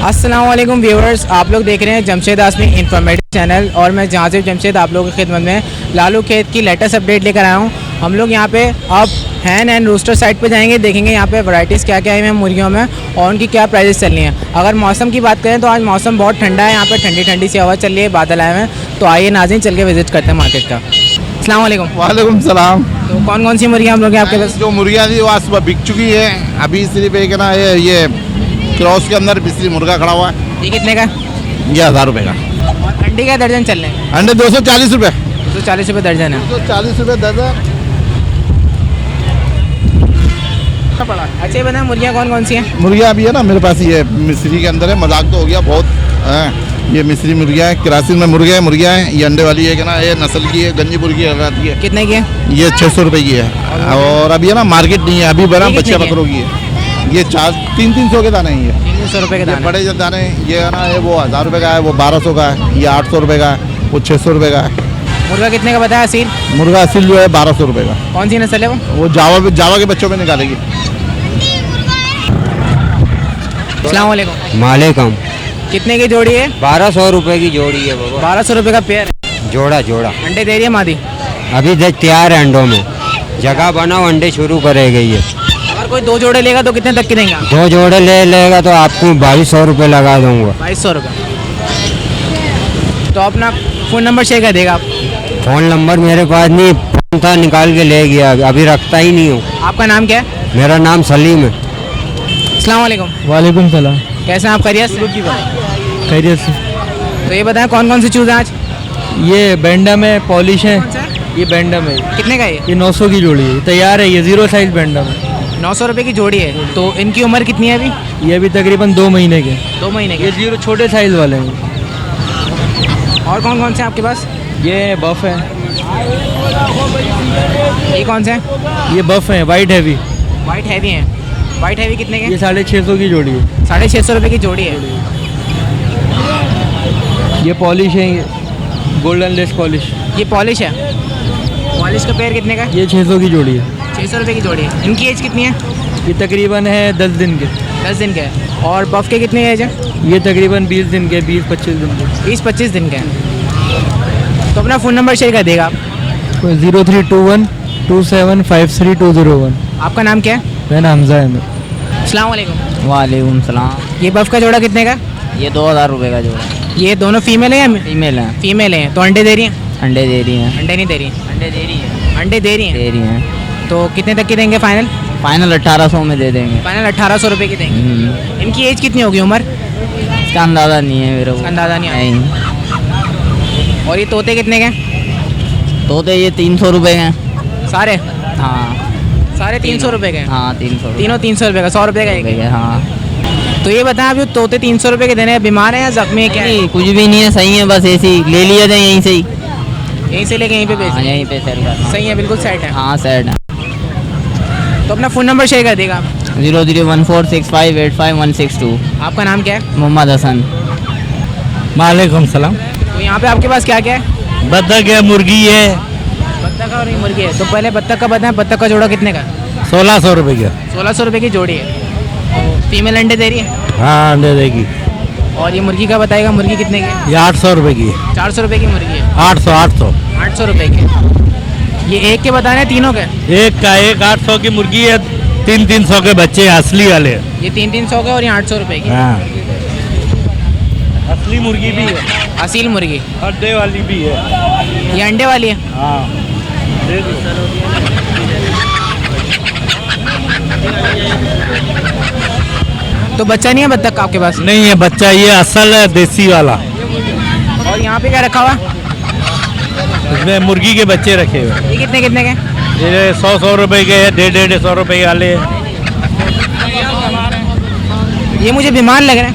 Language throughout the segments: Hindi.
अस्सलाम वालेकुम व्यूअर्स, आप लोग देख रहे हैं जमशेद आसमी इन्फॉर्मेटिव चैनल और मैं जहाँ से जमशेद आप लोगों की खिदमत में लालू खेत की लेटेस्ट अपडेट लेकर आया हूँ। हम लोग यहाँ पे अब हैन एंड रूस्टर साइड पे जाएंगे, देखेंगे यहाँ पे वैरायटीज़ क्या क्या है मुर्गियों में और उनकी क्या प्राइसेस चल रही हैं। अगर मौसम की बात करें तो आज मौसम बहुत ठंडा है, यहाँ पर ठंडी ठंडी सी हवा चल रही है, बादल आए हुए हैं। तो आइए नाज़रीन चल के विजिट करते हैं मार्केट का। अस्सलाम वालेकुम। वालेकुम सलाम। तो कौन कौन सी मुर्गियाँ हम लोग आप के पास? जो मुर्गियाँ थी वो आज सुबह बिक चुकी है। अभी सिर्फ एक ना ये क्रॉस के अंदर बिस्ली मुर्गा खड़ा हुआ है। ये कितने का? ये 1000 रुपये का। और अंडे का दर्जन चल रहे हैं? अंडे 240 रुपये। 240 रुपये दर्जन है। 240 रुपये दर्जन। अच्छा ये बताएं मुर्गियाँ कौन कौन सी हैं? मुर्गियाँ अभी है ना मेरे पास, ये मिस्री के अंदर है। मजाक तो हो गया बहुत। ये मिस्री मुर्गियाँ है, क्रासिंग में मुर्गियाँ हैं। ये अंडे वाली है कि ना, ये नस्ल की है, गंजी मुर्गी आती है। कितने की है? ये 600 रुपये की है। और अभी है ना मार्केट नहीं है, अभी बना बच्चे बकरों की है। ये 300 के दाने हैं। ये 300 रुपये के दाने। बड़े दाने ये है ना, ये वो 1000 रुपये का है, वो 1200 का है, ये 800 रुपये का है, वो 600 रुपये का है। मुर्गा कितने का बताया असील? मुर्गा असील जो है 1200 रुपये का। कौन सी नस्ल है वो? वो जावा के बच्चों में निकालेगी। अस्सलाम वालेकुम। मालेकुम। कितने की जोड़ी है? 1200 रुपए की जोड़ी है बाबा। 1200 रुपये का पेयर है। जोड़ा। अंडे दे रही है मादी? अभी देख तैयार है अंडों में, जगह बनाओ अंडे शुरू करेगी ये। अगर कोई 2 जोड़े लेगा तो कितने तक की देंगे? 2 जोड़े ले लेगा तो आपको 2200 रुपये लगा दूंगा। 2200 रुपये। तो अपना फ़ोन नंबर शेयर कर देगा आप? फ़ोन नंबर मेरे पास नहीं, फोन था निकाल के ले गया, अभी रखता ही नहीं हूँ। आपका नाम क्या है? मेरा नाम सलीम है। अस्सलाम वालेकुम। वालेकुम सलाम। कैसे हैं आप? खैरियत से? खैरियत से। तो ये बताएं कौन कौन सी चूज़ हैं आज? ये बैंडम है, पॉलिश है। कौन सा है? ये बैंडम है। कितने का है ये 900 की जोड़ी है, तैयार है। ये 0 साइज बैंडम है। 900 रुपये की जोड़ी है। तो इनकी उम्र कितनी है अभी? ये अभी तकरीबन 2 महीने के। 2 महीने ये के। 0 छोटे साइज वाले हैं। और कौन कौन से हैं आपके पास? ये बफ है। ये कौन से हैं? ये बफ है, वाइट हैवी। वाइट हैवी हैं। वाइट हैवी कितने के? ये 650 की जोड़ी है। 650 रुपये की जोड़ी है। ये पॉलिश है, गोल्डन लेस पॉलिश। ये पॉलिश है। पॉलिश का पेयर कितने का है? ये 600 की जोड़ी है। 600 रुपये की जोड़ी है। इनकी एज कितनी है? ये तकरीबन है 10 दिन के। 10 दिन के है। और बफ के कितने एज है? ये तकरीबन 20 दिन के, 20-25 दिन के। 20-25 दिन के हैं। तो अपना फ़ोन नंबर शेयर कर देगा आप? 0321 2753 आपका नाम क्या है? मेरा नाम हमजा है। अस्सलाम वालेकुम। वालेकुम सलाम। ये बफ का जोड़ा कितने का? ये 2000 रुपये का जोड़ा। ये दोनों फीमेल है या फीमेल है। फीमेल है? तो अंडे दे रही हैं? अंडे दे रही हैं। अंडे नहीं दे रही हैं? अंडे दे रही है। अंडे दे रही हैं। दे रही हैं। तो कितने तक की देंगे फाइनल? फाइनल 1800 में दे देंगे। फाइनल 1800 रुपये की देंगे। इनकी एज कितनी होगी, उम्र? इसका अंदाज़ा नहीं है मेरे को। अंदाज़ा नहीं है। नहीं। और ये तोते कितने के? तोते ये 300 रुपये के। सारे? हाँ सारे 300 रुपये के? हाँ 300 तीनों 300 रुपये का, 100 रुपये का एक। रुपये के। हाँ तो ये बताएं आप, जो तोते 300 रुपये के देने हैं, बीमार हैं या जख्मी है, क्या है? नहीं, कुछ भी नहीं है, सही है, बस ऐसे ही ले लिए थे यहीं से ही। यहीं से लेके यहीं पे बेच हाँ दें? यहीं पे सेल कर। सही है, बिल्कुल सेट है। हाँ सेट है। तो अपना फ़ोन नंबर शेयर कर देगा आप? 00146585162। आपका नाम क्या है? मोहम्मद हसन। वालेकुम सलाम। तो यहाँ पे आपके पास क्या क्या है? बतख है, मुर्गी है। बत्तख और ये मुर्गी है। तो पहले बत्तख का बताएं, बत्तख का जोड़ा कितने का? 1600 रुपये का। 1600 रुपये की जोड़ी है। तो फीमेल अंडे दे रही है? हाँ अंडे देगी। और ये मुर्गी का बताएगा, मुर्गी कितने की है? ये 800 रुपये की। 400 रुपये की मुर्गी है। 800 800 रुपये की। ये एक के बताने हैं, तीनों के? एक का एक 800 की मुर्गी है, 300 के बच्चे असली वाले। ये 300 के और ये 800 रुपये की। हाँ असली मुर्गी भी है, असील मुर्गी। अंडे वाली भी है। ये अंडे वाली है? हाँ तो बच्चा नहीं है बत्तख का आपके पास? नहीं है बच्चा, ये असल है देसी वाला। और यहाँ पे क्या रखा हुआ? इसमें मुर्गी के बच्चे रखे हुए। ये कितने कितने के? ये 100 रुपए के है, 150 रुपए वाले हैं। ये मुझे बीमार लग रहे हैं।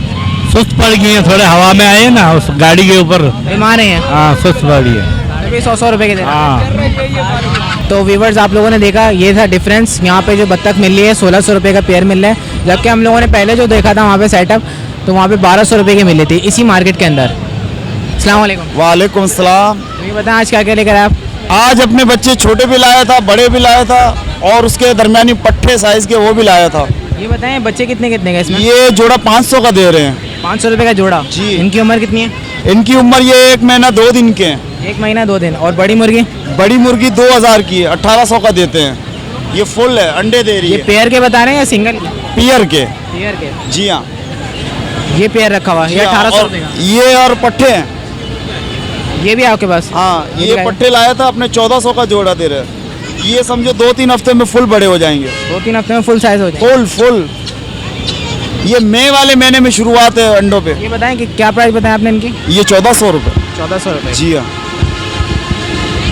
सुस्त पड़ गई है, थोड़े हवा में आए ना उस गाड़ी के ऊपर। बीमार हैं? हाँ सुस्त पड़ी है। तभी 100 रुपये के दे रहे हैं। हाँ तो व्यूवर्स आप लोगों ने देखा, ये था डिफरेंस। यहाँ पे जो बत्तख मिल रही है 1600 रुपये का पेयर मिल रहा है, जबकि हम लोगों ने पहले जो देखा था वहाँ पे सेटअप, तो वहाँ पे 1200 रुपये की मिली थी इसी मार्केट के अंदर। अस्सलाम वालेकुम। वालेकुम सलाम। तो ये बताएं आज क्या क्या लेकर आए आप? आज अपने बच्चे छोटे भी लाया था, बड़े भी लाया था, और उसके दरमियानी पट्टे साइज के वो भी लाया था। ये बताएं बच्चे कितने कितने का इसमें? ये जोड़ा 500 का दे रहे हैं। 500 रुपये का जोड़ा जी। इनकी उम्र कितनी है? इनकी उम्र ये 1 महीना 2 दिन के हैं। 1 महीना 2 दिन। और बड़ी मुर्गी? बड़ी मुर्गी 2000 की है, 1800 का देते हैं। ये फुल है, अंडे दे रही ये है। पेयर के बता रहे हैं या सिंगल? पियर के। पेयर के। जी हाँ। ये पेयर रखा हुआ है, ये 1800 और रुपये का। ये और पट्टे हैं। ये भी आपके पास? हाँ, ये दिखाइए। पट्टे लाया था अपने, 1400 का जोड़ा दे रहे हैं। ये समझो 2-3 हफ्ते में फुल बड़े हो जाएंगे। 2-3 हफ्ते में फुल साइज हो जाए। Full full. ये मई वाले महीने में शुरुआत है अंडों पे। ये बताएं कि क्या प्राइस बताया आपने इनकी? ये 1400 रुपये। 1400 रुपये। जी हाँ।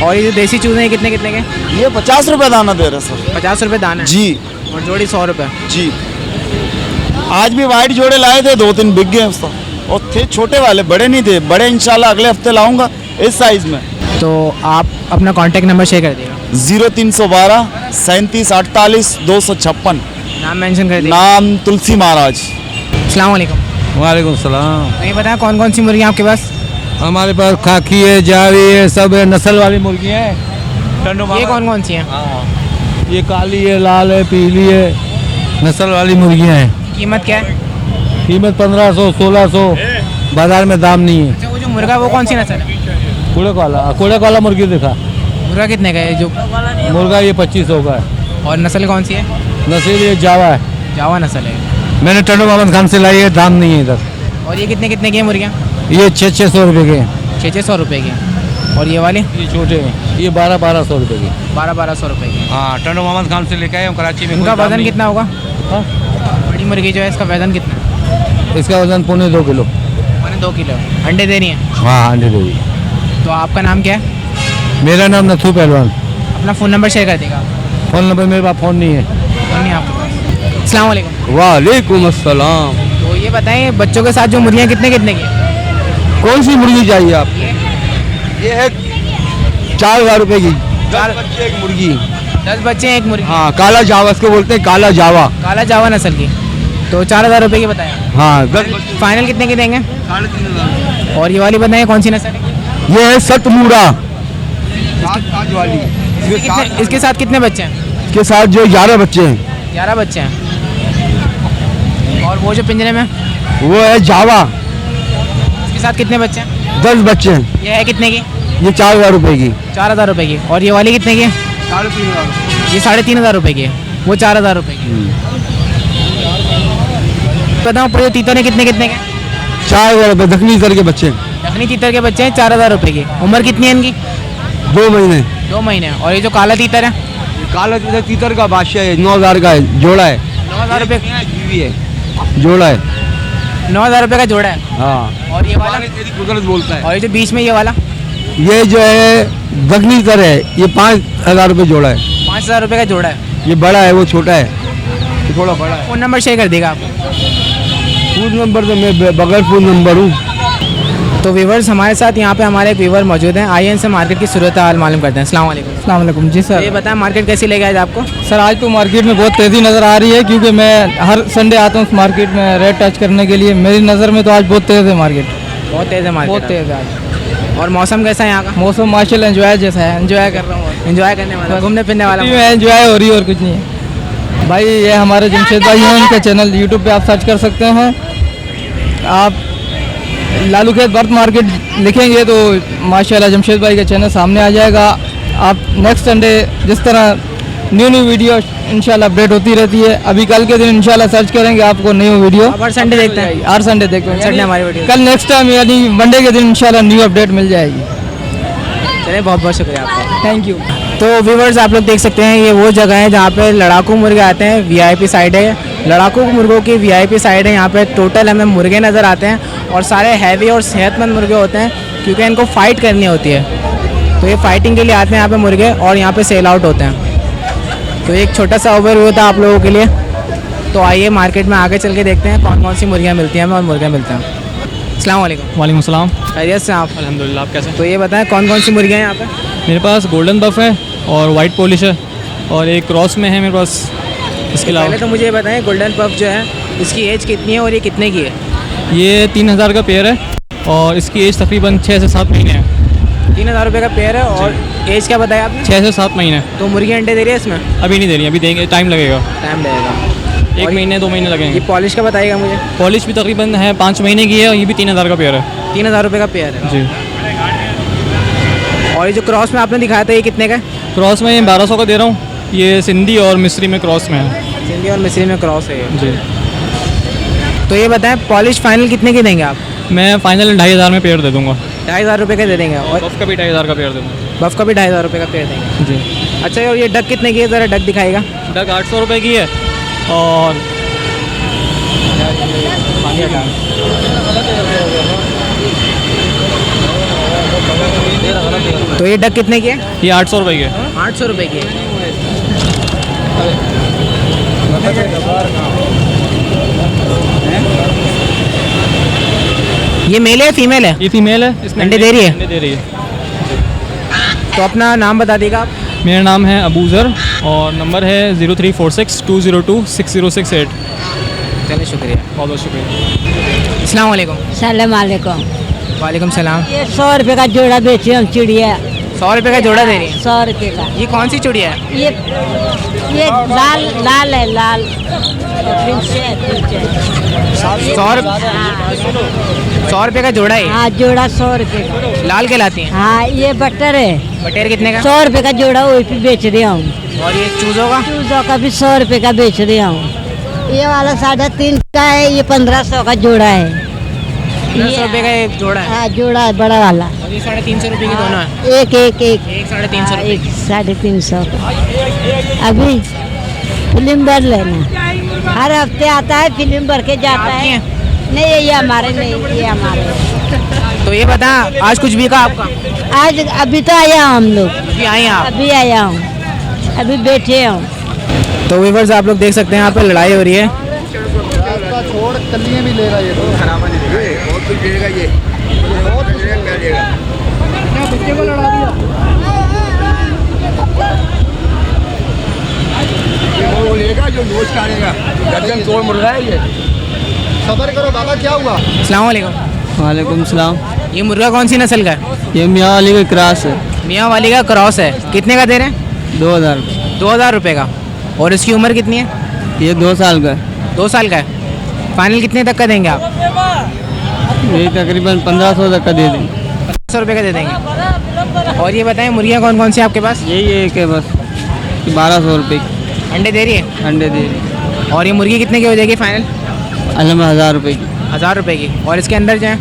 और ये जो देसी चूजे हैं कितने कितने के? ये 50 रुपये दाना दे रहे हैं सर। 50 रुपये दाना है। जी। और जोड़ी 100 रुपये। जी। आज भी वाइट जोड़े लाए थे, 2-3 बिक गए उसका। और थे छोटे वाले, बड़े नहीं थे। बड़े इंशाल्लाह अगले हफ्ते लाऊंगा इस साइज में। तो आप अपना कांटेक्ट नंबर शेयर कर दिएगा। 0312 37 48 256। नाम मेंशन कर दिएगा। नाम तुलसी महाराज। अस्सलाम वालेकुम। वालेकुम सलाम। तो ये बताएं कौन कौन सी मुर्गियाँ आपके पास? हमारे पास खाकी है, जावी है, सब है, नस्ल वाली मुर्गियाँ हैं। ये कौन कौन सी हैं? ये काली है, लाल है, पीली है, नस्ल वाली मुर्गियाँ हैं। कीमत क्या है? कीमत 1500 1600, बाजार में दाम नहीं है। अच्छा, वो जो मुर्गा वो कौन सी नस्ल है? कूड़े वाला मुर्गी दिखा। मुर्गा कितने का है जो? मुर्गा ये 2500 का है। और नस्ल कौन सी है? नस्ल ये जावा है। जावा नस्ल है। मैंने टंडो मोहम्मद खान से लाई है, दाम नहीं है इधर। और ये कितने कितने की है मुर्गियाँ? ये 600 रुपये के हैं। 600 रुपये की हैं। और ये वाली? ये छोटे हैं, ये 1200 रुपये के। 1200 रुपये की। हाँ, टंडो मोहम्मद खान से लेके आए हम कराची में। इनका कोई दाम वजन नहीं। कितना होगा? हाँ? बड़ी मुर्गी जो है इसका वजन कितना है? इसका वजन 2.25 किलो। मैंने 2 किलो। अंडे दे रही हैं? हाँ, अंडे दे दी। तो आपका नाम क्या है? मेरा नाम नथु पहलवान। अपना फ़ोन नंबर शेयर कर देगा। फ़ोन नंबर मेरे पास फ़ोन नहीं है। फ़ोन नहीं आपके पास? अस्सलाम वालेकुम। वालेकुम अस्सलाम। तो ये बताएं बच्चों के साथ जो मुर्गियाँ कितने कितने की हैं? कौन सी मुर्गी चाहिए आप? ये है 4000 रुपये की। 4 बच्चे एक मुर्गी। 10 बच्चे हैं एक मुर्गी। हाँ, काला जावा इसको बोलते हैं, काला जावा। काला जावा नस्ल की। तो 4000 रुपये की बताया। हाँ, फाइनल कितने की देंगे? 3500। और ये वाली बताएं कौन सी नस्ल है? ये है सतमूड़ा वाली। इसके साथ कितने बच्चे हैं? इसके साथ जो 11 बच्चे हैं, 11 बच्चे हैं। और वो जो पिंजरे में, वो है जावा। इसके साथ कितने बच्चे हैं? 10 बच्चे हैं। ये है कितने की? ये 4000 रुपये की। 4000 रुपये की। और ये वाली कितने की है? 3500। ये 3500 रुपये की है। वो 4000 रुपये की। बताओ पूरे तीतर कितने कितने के? 4000 रुपये दखनी करके बच्चे। दखनी तीतर के बच्चे हैं 4000 रुपये की। उम्र कितनी है इनकी? 2 महीने। 2 महीने। और ये जो काला तीतर है? काला तीतर का बादशाह है, 9000 का है, जोड़ा है। 9000 रुपये जीवी है, जोड़ा है। 9000 रुपये का जोड़ा है। हाँ। और ये वाला? तेरी कुदरत बोलता है। और ये जो बीच में ये वाला? ये जो है दखनी तर है, ये 5000 रुपये जोड़ा है। 5000 रुपये का जोड़ा है। ये बड़ा है, वो छोटा है, ये थोड़ा बड़ा है। फ़ोन नंबर शेयर कर देगा आप? फ़ोन नंबर तो मैं बगैर फ़ोन नंबर हूँ। तो व्यूवर्स हमारे साथ यहाँ पे हमारे एक व्यूवर मौजूद हैं। आइए इनसे मार्केट की सूरत हाल मालूम करते हैं। अस्सलाम वालेकुम। अस्सलाम वालेकुम। जी तो ये सर। बताएं मार्केट कैसी लगी आज आपको? सर आज तो मार्केट में बहुत तेज़ी नज़र आ रही है, क्योंकि मैं हर संडे आता हूँ मार्केट में रेट टच करने के लिए। मेरी नज़र में तो आज बहुत तेज़ है मार्केट, बहुत तेज़ है मार्केट। बहुत तेज़ है आज। और मौसम कैसा है यहाँ का? मौसम माशाल्लाह एंजॉय जैसा है, एंजॉय कर रहा हूँ। एंजॉय करने वाला, घूमने फिरने वाला। एंजॉय हो रही है और कुछ नहीं है भाई। ये हमारे जमशेद भाई हैं, इनका चैनल यूट्यूब पे आप सर्च कर सकते हैं। आप लालू खेत बर्थ मार्केट लिखेंगे तो माशाल्लाह जमशेद भाई का चैनल सामने आ जाएगा। आप नेक्स्ट संडे जिस तरह न्यू वीडियो इंशाल्लाह अपडेट होती रहती है। अभी कल के दिन इंशाल्लाह सर्च करेंगे, आपको न्यू वीडियो आप हर संडे देखते हैं? हर संडे देखते हैं। संडे हमारी वीडियो। कल नेक्स्ट टाइम यानी मंडे के दिन इंशाल्लाह न्यू अपडेट मिल जाएगी। चलिए, बहुत बहुत शुक्रिया आपका। Thank you. तो व्यूवर्स आप लोग देख सकते हैं ये वो जगह है जहाँ पे लड़ाकू मुर्गे आते हैं। वीआईपी साइड है, लड़ाकू मुर्गों की वीआईपी साइड है। यहाँ पे टोटल हमें मुर्गे नज़र आते हैं और सारे हैवी और सेहतमंद मुर्गे होते हैं, क्योंकि इनको फाइट करनी होती है। तो ये फाइटिंग के लिए आते हैं यहाँ पे मुर्गे, और यहाँ पे सेल आउट होते हैं। तो एक छोटा सा ओवरव्यू था आप लोगों के लिए। तो आइए मार्केट में आगे चल के देखते हैं कौन कौन सी मुर्गियाँ मिलती हैं हमें और मुर्गे मिलते हैं। अस्सलाम वालेकुम। वालेकुम सलाम। खैरियत से आप? अल्हम्दुलिल्लाह। आप कैसे? तो ये बताएं कौन कौन सी मुर्गियाँ हैं यहाँ पे? मेरे पास गोल्डन बफ है और वाइट पॉलिश है, और एक क्रॉस में है मेरे पास। इसके अलावा पहले तो मुझे ये बताएं गोल्डन पफ जो है इसकी एज कितनी है और ये कितने की है? ये 3000 का पेयर है और इसकी एज तकरीबन 6 से 7 महीने है। 3000 रुपये का पेयर है। और एज क्या बताया आपने? 6 से 7 महीने। तो मुर्गी अंडे दे रही है इसमें? अभी नहीं दे रही, अभी देंगे, टाइम लगेगा। टाइम लगेगा। एक महीने 2 महीने लगेंगे। ये पॉलिश का बताइएगा मुझे। पॉलिश भी तकरीबन है 5 महीने की है और ये भी 3000 का पेयर है। 3000 रुपये का पेयर है जी। और ये जो क्रॉस में आपने दिखाया था ये कितने का है? क्रॉस में 1200 का दे रहा हूँ। ये सिंधी और मिस्री में क्रॉस में है। सिंधी और मिस्री में क्रॉस है ये। जी। तो ये बताएं पॉलिश फाइनल कितने की देंगे आप? मैं फाइनल 2500 में पेयर दे दूँगा। 2500 रुपये का दे देंगे। और बफ का भी 2500 का पेयर दे दूँगा। बफ का भी 2500 रुपये का पेयर देंगे। जी। अच्छा, और ये डक कितने की है? ज़रा डक दिखाएगा। डक 800 रुपये की है। और तो ये डक कितने की है? ये 800 रुपये की है। 800 रुपये की है। ये मेल है फीमेल है? ये फीमेल है। इसमें अंडे दे रही है? अंडे दे रही है। तो अपना नाम बता देगा आप। मेरा नाम है अबूज़र और नंबर है 0346 202 6068। चलिए शुक्रिया। बहुत बहुत शुक्रिया। अस्सलाम वालेकुम। सलाम वालेकुम। वालेकुम सलाम। ये 100 रुपये का जोड़ा बेचे हम चिड़िया। 100 रुपये का जोड़ा दे रही है? 100 रुपये का। ये कौन सी चूड़िया है? ये लाल लाल है, लाल। प्रिंस है, प्रिंस है। 100 रुपये का जोड़ा है ये? हाँ, जोड़ा 100 रुपये का। लाल कहलाती है? हाँ, ये बटर है। बटेर कितने का? 100 रुपये का जोड़ा वही पे बेच रहा हूँ। और ये चूजों का? चूजों का भी 100 रुपये का बेच रहा हूँ। ये वाला 350 का है, ये 1500 का जोड़ा है। 1500 रुपये का एक जोड़ा है? हाँ, जोड़ा है बड़ा वाला। और ये 350 रुपये की दोनों है? एक एक एक एक 350 हाँ, रुपये एक 350 का। अभी फिल्म भर लेना। हर हफ्ते आता है, फिल्म भर के जाता आपकी है। हैं? नहीं, ये हमारे नहीं, ये हमारे। तो ये बता, आज कुछ बिका आपका? आज अभी तो आया हूँ हम लोग। अभी आए हैं आप? अभी आया हूँ, अभी बैठे हूँ। तो व्यूअर्स आप लोग देख सकते हैं यहाँ पे लड़ाई हो रही है। छोड़ कलियां भी लेगा ये तो खराबा नहीं देगा, बहुत कुछ देगा ये, बहुत कुछ देगा। बच्चे को लड़ा दिया। वो लेगा जो नोच काटेगा। गर्दन तोड़ मुर्गा है ये। सबर करो बाबा, क्या हुआ? अस्सलाम वालेकुम। वालेकुम सलाम। ये मुर्गा कौन सी नस्ल का है? ये मियाँ वाली का क्रॉस है। मियाँ वाली का क्रॉस है। कितने का दे रहे हैं? 2000। 2000 रुपये का। और इसकी उम्र कितनी है? ये 2 साल का है। 2 साल का है। फाइनल कितने तक का देंगे आप? ये तकरीबन 1500 तक का दे देंगे। 1500 रुपये का दे देंगे। और ये बताएं मुर्गियाँ कौन कौन सी हैं आपके पास? यही एक है बस। 1200 रुपये की अंडे दे रही है? अंडे दे रही। और ये मुर्गी कितने की हो जाएगी फाइनल? अलम 1000 रुपये की। 1000 रुपये की। और इसके अंदर जाए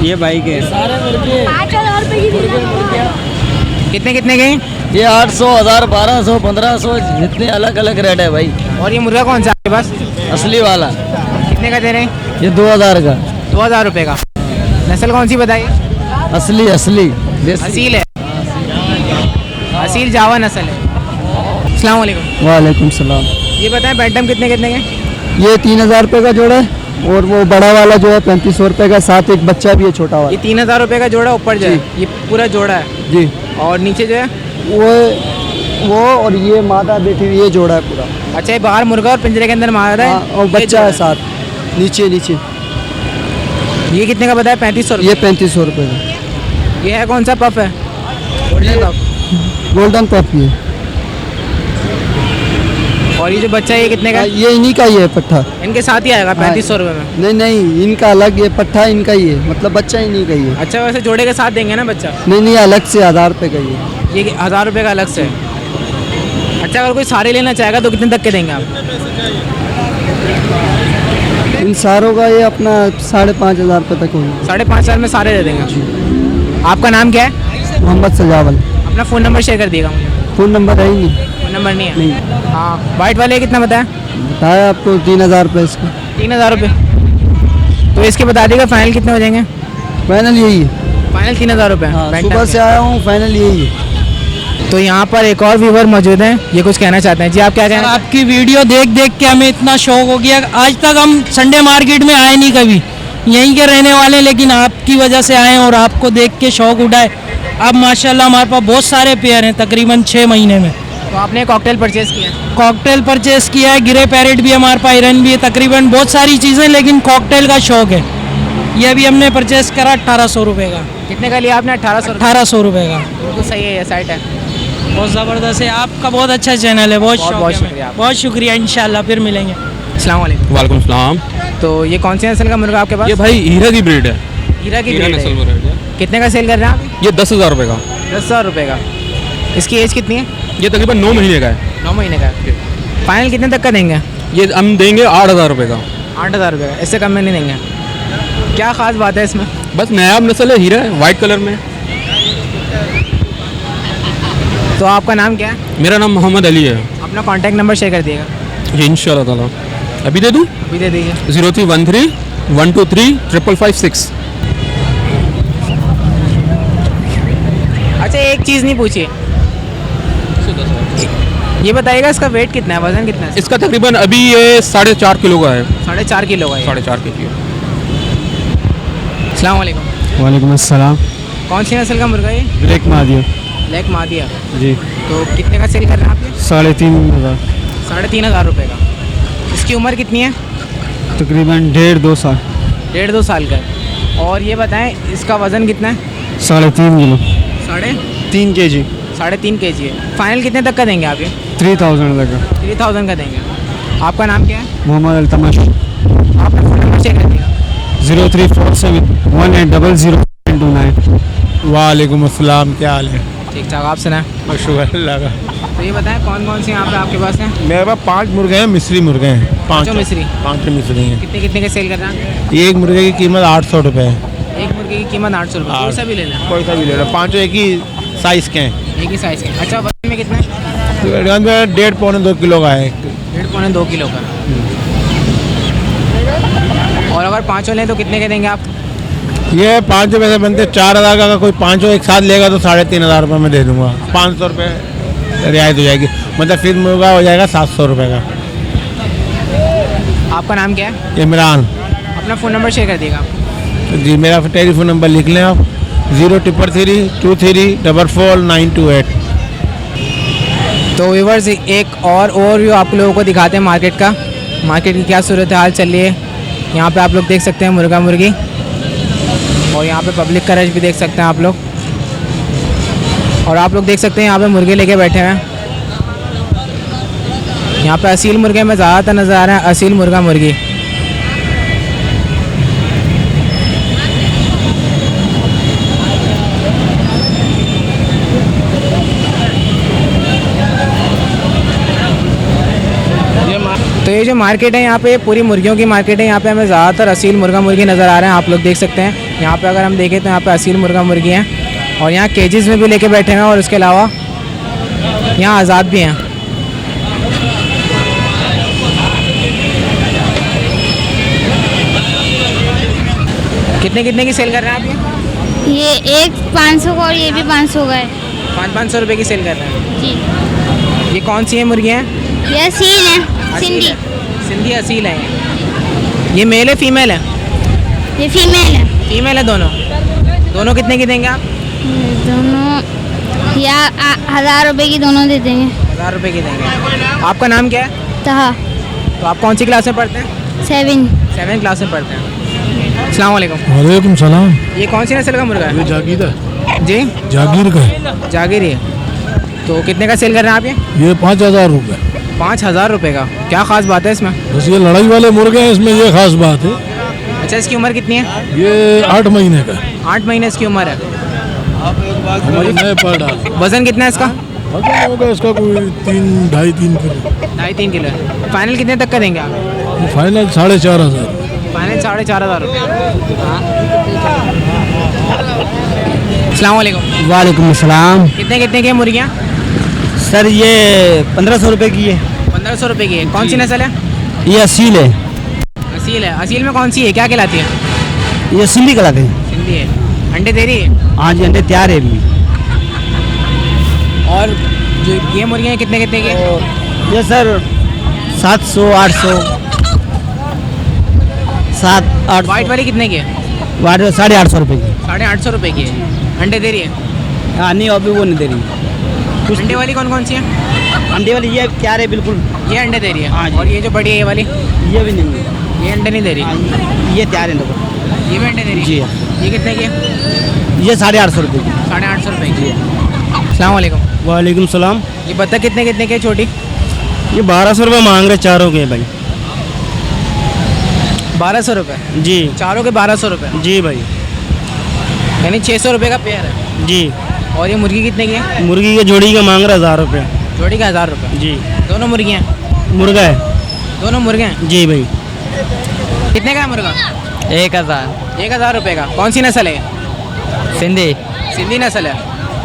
ये बाइक है। कितने कितने के हैं? ये 800, 1000, 1200, 1500 जितने अलग अलग रेट है भाई। और ये मुर्गा कौन सा है आपके पास? असली वाला कितने का दे रहे हैं? ये 2000 का। 2000 रुपये का। नस्ल कौन सी बताइए? असली असली असील है। असील जावा नस्ल है। अस्सलाम वालेकुम। वालेकुम सलाम। ये बताएं बैंटम कितने कितने के? ये 3000 रुपये का जोड़ा है और वो बड़ा वाला जो है 3500 रुपये का, साथ एक बच्चा भी है छोटा ये वाला। 3000 रुपये का जोड़ा ऊपर जो है ये पूरा जोड़ा है। जी। और नीचे जो है वो और ये मादा बेटी ये जोड़ा है पूरा। अच्छा, ये बाहर मुर्गा और पिंजरे के अंदर मारा है। और ये बच्चा जोड़ा है साथ नीचे नीचे। ये कितने का बताया? 3500 ये 3500 रुपये का। ये है कौन सा पफ है? Golden puff. गोल्डन पफ ये। और ये जो बच्चा है ये कितने का? ये इन्हीं का ही है पट्ठा। इनके साथ ही आएगा 3500 रुपये में? नहीं नहीं, इनका अलग, ये पट्ठा इनका ही है, मतलब बच्चा इन्हीं का ही है। अच्छा, वैसे जोड़े के साथ देंगे ना बच्चा? नहीं नहीं, अलग से 1000 रुपये का ही है। ये 1000 रुपये का अलग से है। अच्छा, अगर कोई सारे लेना चाहेगा तो कितने तक के देंगे आप? इन सारों का ये अपना 5500 रुपये तक होगा। 5,500 में सारे दे देंगे। आपका नाम क्या है? मोहम्मद सजावल। अपना फ़ोन नंबर शेयर कर दिएगा मुझे। फ़ोन नंबर है ही नहीं। फ़ोन नंबर नहीं है? नहीं। हाँ, वाइट वाले कितना बताया? बताया आपको 3000 रुपये इसका। 3000 रुपये। तो इसके बता दीजिएगा फाइनल कितने हो जाएंगे? फाइनल यही है। फाइनल 3000 रुपये। हाँ, सुबह से आया हूँ, फाइनल यही है। तो यहाँ पर एक और व्यूवर मौजूद हैं, ये कुछ कहना चाहते हैं। जी, आप क्या कहना? आपकी वीडियो देख देख के हमें इतना शौक हो गया। आज तक हम संडे मार्केट में आए नहीं कभी, यहीं के रहने वाले, लेकिन आपकी वजह से आए और आपको देख के शौक उठाए। अब माशाल्लाह हमारे पास बहुत सारे पेयर हैं, तकरीबन 6 महीने में। तो आपने कॉकटेल परचेज किया? कॉकटेल परचेस किया है, गिरे पैरेट भी हमारे पास, आयरन भी है, तकरीबन बहुत सारी चीज़ें, लेकिन कॉकटेल का शौक है। ये भी हमने परचेस करा 1800 रुपये का। कितने का लिया आपने? 1800? 1800 रुपये का। बिल्कुल सही है, ये साइट है। बहुत ज़बरदस्त है। आपका बहुत अच्छा चैनल है, बहुत बहुत शौक है। शुक्रिया। बहुत शुक्रिया। इंशाल्लाह फिर मिलेंगे। अस्सलाम वालेकुम। वालेकुम सलाम। तो ये कौन सी नस्ल का मुर्गा आपके पास? ये भाई हीरा की ब्रीड है। हीरा की हीरा ब्रीड नस्ल है। ब्रीड है। कितने का सेल कर रहे हैं आप? ये 10,000 रुपये का। 10,000 रुपये का। इसकी एज कितनी है? ये तकरीबन 9 महीने का है। 9 महीने का है। फाइनल कितने तक का देंगे? ये हम देंगे 8,000 रुपये का। 8,000 रुपये का, इससे कम में नहीं देंगे। क्या ख़ास बात है इसमें? बस नायाब नस्ल है, हीरा है, वाइट कलर में। तो आपका नाम क्या है? मेरा नाम मोहम्मद अली है। अपना कॉन्टैक्ट नंबर शेयर कर दिएगा। जी इंशाल्लाह ताला। अभी दे दूँ? अभी दे दीजिए। 0313 123 555 6। अच्छा, एक चीज़ नहीं पूछी, ये बताइएगा इसका वेट कितना है, वजन कितना है? इसका तकरीबन अभी ये 4.5 किलो का है। 4.5 किलो का है। 4.5 केजी। अस्सलाम वालेकुम। वालेकुम अस्सलाम। कौन सी नस्ल का मुर्गा है? ब्रेक मादिया ब्लैक मादिया। जी। तो कितने का सेल कर रहे हैं आप ये? 3,500 3,500 रुपये का। इसकी उम्र कितनी है? तकरीबन 1.5-2 साल। 1.5-2 साल का है। और ये बताएं इसका वज़न कितना है? 3.5 किलो। 3.5 kg। 3.5 kg है। फाइनल कितने तक का देंगे आप ये? 3,000 लगा। 3,000 का देंगे। आपका नाम क्या है? मोहम्मद अल्तमश। आपका फ़ोन नंबर शेयर कर दिया। 0347 180029। वालेकुम अस्सलाम, क्या हाल है? ठीक ठाक, आप सुनाएं। शुक्र अल्लाह का। तो ये बताएं कौन कौन से यहाँ पे आपके पास हैं? मेरे पास 5 मुर्गे हैं, मिस्री मुर्गे हैं। 5 मिस्री। 5 मिस्री हैं। कितने कितने के सेल कर रहे हैं? एक मुर्गे की कीमत 800 रुपये है। एक मुर्गे की कीमत 800 रुपये। कोई सा भी ले लें? कोई सा भी ले लो, 5 एक ही साइज़ के हैं। एक ही साइज़ के। अच्छा, वजन में कितना है? 1.5-1.25 2 किलो का है। 1.5-2 किलो का। और अगर 5 लें तो कितने के देंगे आप? ये 5 पैसे बनते 4,000 का। अगर कोई 5 एक साथ लेगा तो 3,500 रुपये में दे दूँगा। 500 रुपये रियायत हो जाएगी, मतलब फिर मुर्गा हो जाएगा 700 रुपये का। आपका नाम क्या है? इमरान। अपना फ़ोन नंबर शेयर कर दिएगा आप। जी, मेरा टेलीफोन नंबर लिख लें आप, 0333 23 44 928। तो व्यूवर्स, एक और ओवरव्यू आप लोगों को दिखाते हैं मार्केट का। मार्केट की क्या सूरत हाल चल रही है। यहाँ पे आप लोग देख सकते हैं मुर्गा मुर्गी, और यहाँ पे पब्लिक का रश भी देख सकते हैं आप लोग। और आप लोग देख सकते हैं यहाँ पे मुर्गे लेके बैठे हुए हैं। यहाँ पे असील मुर्गे में ज़्यादातर नज़र आ रहे हैं, असील मुर्गा मुर्गी। तो ये जो मार्केट है यहाँ पे पूरी मुर्गियों की मार्केट है। यहाँ पे हमें ज़्यादातर असील मुर्गा मुर्गी नज़र आ रहे हैं, आप लोग देख सकते हैं। यहाँ पे अगर हम देखें तो यहाँ पे असील मुर्गा मुर्गी हैं, और यहाँ केजेस में भी लेके बैठे हैं, और उसके अलावा यहाँ आज़ाद भी हैं। कितने कितने की सेल कर रहे हैं आप ये एक 500 का और ये भी 500 का है। 500 रुपये की सेल कर रहे हैं जी। ये कौन सी है मुर्गियाँ? ये सील है, असील सिंधी। है। सिंधी असील है। ये मेल है फीमेल है? ये फीमेल है। फीमेल है दोनों। दोनों कितने की देंगे आप? दोनों या 1,000 रुपये की दोनों दे देंगे। 1,000 रुपये की देंगे। आपका नाम क्या है? तहा। तो आप कौन सी क्लास में पढ़ते हैं? 7 क्लास में पढ़ते हैं। अस्सलाम वालेकुम। वालेकुम सलाम। ये कौन सी नस्ल का मुर्गा है? जागीर है। जी, जागीर का है। जागीर है। तो कितने का सेल कर रहे हैं आप ये? 5,000 रुपये। 5,000 रुपये का। क्या ख़ास बात है इसमें? बस ये लड़ाई वाले मुर्गे हैं, इसमें ये खास बात है। अच्छा, इसकी उम्र कितनी है? ये 8 महीने का। 8 महीने इसकी उम्र है। हमारी नए पर डाल। वज़न कितना है इसका? वजन होगा इसका कोई 3-2.5-3 किलो। 2.5-3 किलो है। फाइनल कितने तक का देंगे आप? फाइनल 4,500। फाइनल 4,500 रुपये। अस्सलाम वालेकुम। वालेकुम अस्सलाम। कितने कितने की है मुर्गियाँ? सर ये 1,500 रुपये की है। 1,500 रुपये की है। कौन सी नस्ल है? ये असील है। असील है। असील में कौन सी है, क्या कहलाती है? ये सिंधी कहलाते हैं। सिंधी है। अंडे दे रही है? हाँ जी, अंडे तैयार है अभी। और जो ये मुर्गियाँ कितने कितने की है? ये सर 700 800 7-8। वाइट वाली कितने की है? 850 रुपये की। 850 रुपये की है। अंडे दे रही है? हाँ नहीं, अभी वो नहीं दे रही। अंडे वाली कौन कौन सी है? अंडे वाली ये तैयार है बिल्कुल। ये अंडे दे रही है। हाँ जी। और ये जो बड़ी है ये वाली? ये भी नहीं, ये अंडे नहीं दे रही। ये तैयार है देखो। ये भी अंडे दे रही है? जी। ये कितने की है? ये 850 रुपये की। 850 रुपये की। अस्सलाम वालेकुम। वालेकुम सलाम। ये बत्तख कितने कितने की है छोटी? ये 1,200 रुपये मांग रहे चारों के भाई। 1200 रुपये जी चारों के 1200 रुपये जी भाई यानी 600 रुपये का पेयर है। जी। और ये मुर्गी कितने की है? मुर्गी के जोड़ी का मांग रहा 1000 रुपये। जोड़ी का 1000 रुपये जी। दोनों मुर्गियाँ? मुर्गा है। दोनों मुर्गे हैं? जी भाई। कितने का है मुर्गा? 1000। 1000 रुपये का। कौन सी नस्ल है? सिंधी। सिंधी नस्ल है।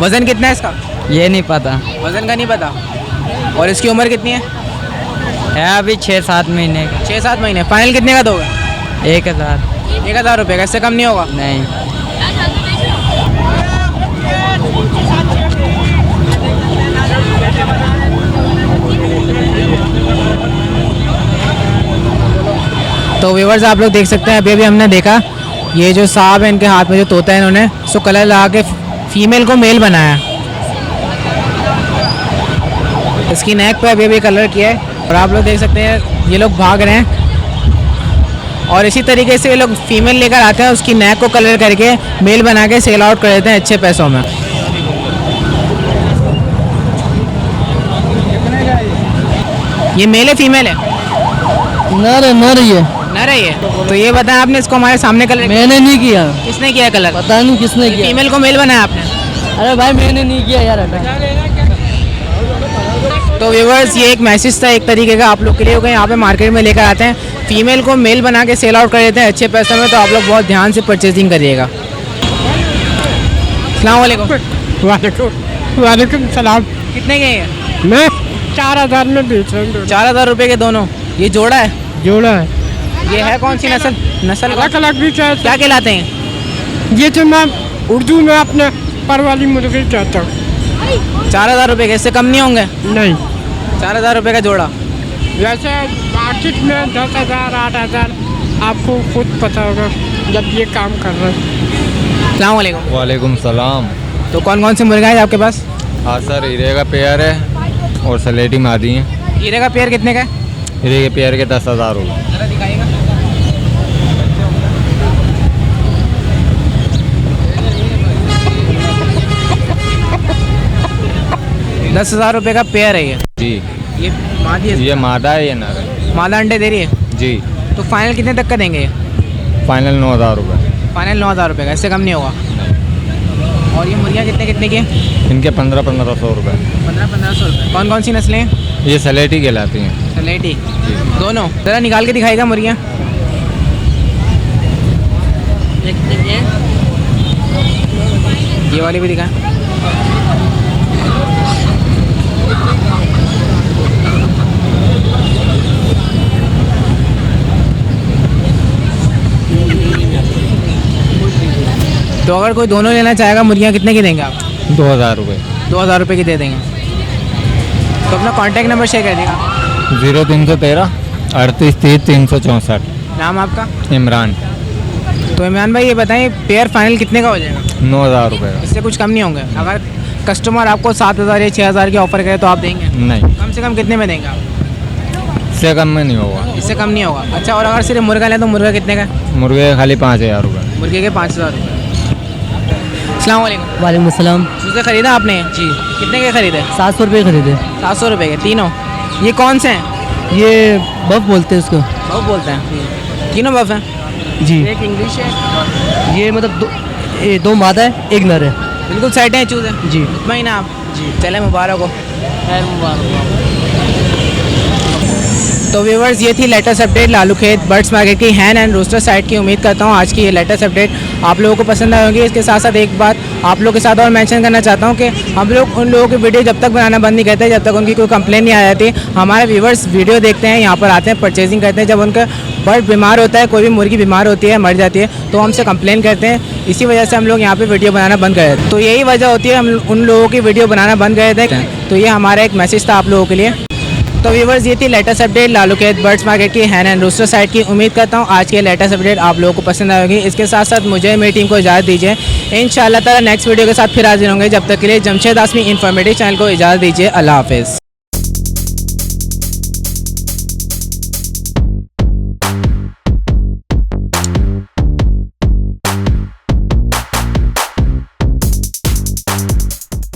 वज़न कितना है इसका? ये नहीं पता। वज़न का नहीं पता। और इसकी उम्र कितनी है? अभी 6-7 महीने का। 6-7 महीने। फाइनल कितने का दोगे? 1000। 1000 रुपये का, इससे कम नहीं होगा? नहीं। तो व्यूअर्स आप लोग देख सकते हैं, अभी अभी हमने देखा ये जो साहब है इनके हाथ में जो तोता है, इन्होंने उसको कलर लगा के फीमेल को मेल बनाया है। इसकी नेक पे अभी अभी कलर किया है और आप लोग देख सकते हैं ये लोग भाग रहे हैं। और इसी तरीके से ये लोग फीमेल लेकर आते हैं, उसकी नेक को कलर करके मेल बना के सेल आउट कर देते हैं अच्छे पैसों में। ये मेल है फीमेल है? नर ये नर है ये। तो ये बताएं आपने इसको हमारे सामने कलर? मैंने नहीं किया। किसने किया कलर? पता नहीं किसने किया। फीमेल को मेल बनाया आपने? अरे भाई मैंने नहीं किया यार। तो व्यूअर्स ये एक मैसेज था एक तरीके का आप लोग के लिए होगा। यहाँ पे मार्केट में लेकर आते हैं, फीमेल को मेल बना के सेल आउट कर देते हैं अच्छे पैसों में। तो आप लोग बहुत ध्यान से परचेजिंग करिएगा। अस्सलाम वालेकुम। वालेकुम सलाम। कितने के हैं? मैं 4000 में बेच रहा हूँ। 4000 रुपये के दोनों। ये जोड़ा है? जोड़ा है। ये है कौन सी नस्ल? नस्ल अलग अलग भी क्या कहलाते हैं? ये तो मैं उर्दू में अपने पर वाली मुर्गी कहता हूँ। 4000 रुपये के, इससे कम नहीं होंगे? नहीं। 4000 रुपये का जोड़ा। वैसे मार्केट में 10,000 8,000 आपको खुद पता होगा जब ये काम कर रहे हैं। अस्सलाम वालेकुम। वालेकुम सलाम। तो कौन कौन से मुर्गा है आपके पास? हाँ सर, हीरे का पेयर है और सलेटी मादी है। हीरे का पेयर कितने का है? हीरे के पेयर के 10,000 होगा। जरा दिखाइएगा। 10,000 रुपये का पेयर है ये? जी। ये मादी है? ये मादा है, ये नर है। मादा अंडे दे रही है? जी। तो फाइनल कितने तक का देंगे ये? फाइनल 9,000 रुपये। फाइनल 9,000 रुपये का, इससे कम नहीं होगा। और ये मुर्गियाँ कितने कितने की हैं? इनके 1500 रुपये। 1500 रुपये। कौन कौन सी नस्लें हैं? ये सलेटी कहलाती हैं। सलेटी दोनों? ज़रा निकाल के दिखाएगा मुर्गियाँ। ये वाली भी दिखाएं। तो अगर कोई दोनों लेना चाहेगा मुर्गियाँ कितने की देंगे आप? 2000 रुपये। 2000 रुपये की दे देंगे। तो अपना कांटेक्ट नंबर शेयर कर देगा। 0313 38 30 364। नाम आपका? इमरान। तो इमरान भाई ये बताएं पेयर फाइनल कितने का हो जाएगा? 9,000 रुपये। इससे कुछ कम नहीं होंगे? अगर कस्टमर आपको 7,000 या 6,000 की ऑफर करे तो आप देंगे? नहीं। कम से कम कितने में देंगे आप? इससे कम में नहीं होगा। इससे कम नहीं होगा। अच्छा, और अगर सिर्फ मुर्गा लें तो मुर्गा कितने का? मुर्गे खाली 5,000 रुपये। मुर्गे के 5,000 रुपये। अस्सलाम वालेकुम। वालेकुम सलाम। मुझसे ख़रीदा आपने? जी। कितने के खरीदे? 700 रुपये खरीदे। 700 रुपये के तीनों? ये कौन से हैं? ये बफ बोलते हैं इसको। बफ बोलते हैं? तीनों बफ हैं? जी। एक इंग्लिश है? ये मतलब दो मादा है, एक नर है। बिल्कुल सेट है, चूज़ है? जी। इतना आप? जी। चले मुबारक हो। खैर मुबारक। तो व्यूवर्स ये थी लेटेस्ट अपडेट लालू खेत बर्ड्स मार्केट की हैन एंड रोस्टर साइट की। उम्मीद करता हूँ आज की ये लेटेस्ट अपडेट आप लोगों को पसंद आई होगी। इसके साथ साथ एक बात आप लोगों के साथ और मेंशन करना चाहता हूँ कि हम लोग उन लोगों की वीडियो जब तक बनाना बंद नहीं करते जब तक उनकी कोई कंप्लेन नहीं आ जाती। हमारे व्यूवर्स वीडियो देखते हैं, यहाँ पर आते हैं, परचेजिंग करते हैं। जब उनका बर्ड बीमार होता है, कोई भी मुर्गी बीमार होती है, मर जाती है, तो हमसे कंप्लेन करते हैं। इसी वजह से हम लोग यहाँ पर वीडियो बनाना बंद कर देते हैं। तो यही वजह होती है हम उन लोगों की वीडियो बनाना बंद कर देते हैं। तो ये हमारा एक मैसेज था आप लोगों के लिए। तो व्यूवर्स ये थी लेटेस्ट अपडेट लालू खेत बर्ड्स मार्केट की हैन एंड रोस्टर साइट की। उम्मीद करता हूँ आज की लेटेस्ट अपडेट आप लोगों को पसंद आएगी। इसके साथ साथ मुझे मेरी टीम को इजाज़त दीजिए। इंशाअल्लाह ताला नेक्स्ट वीडियो के साथ फिर हाजिर होंगे। जब तक के लिए जमशेद आसमी इन्फॉर्मेटिव चैनल को इजाज़त दीजिए। अल्लाह हाफिज़।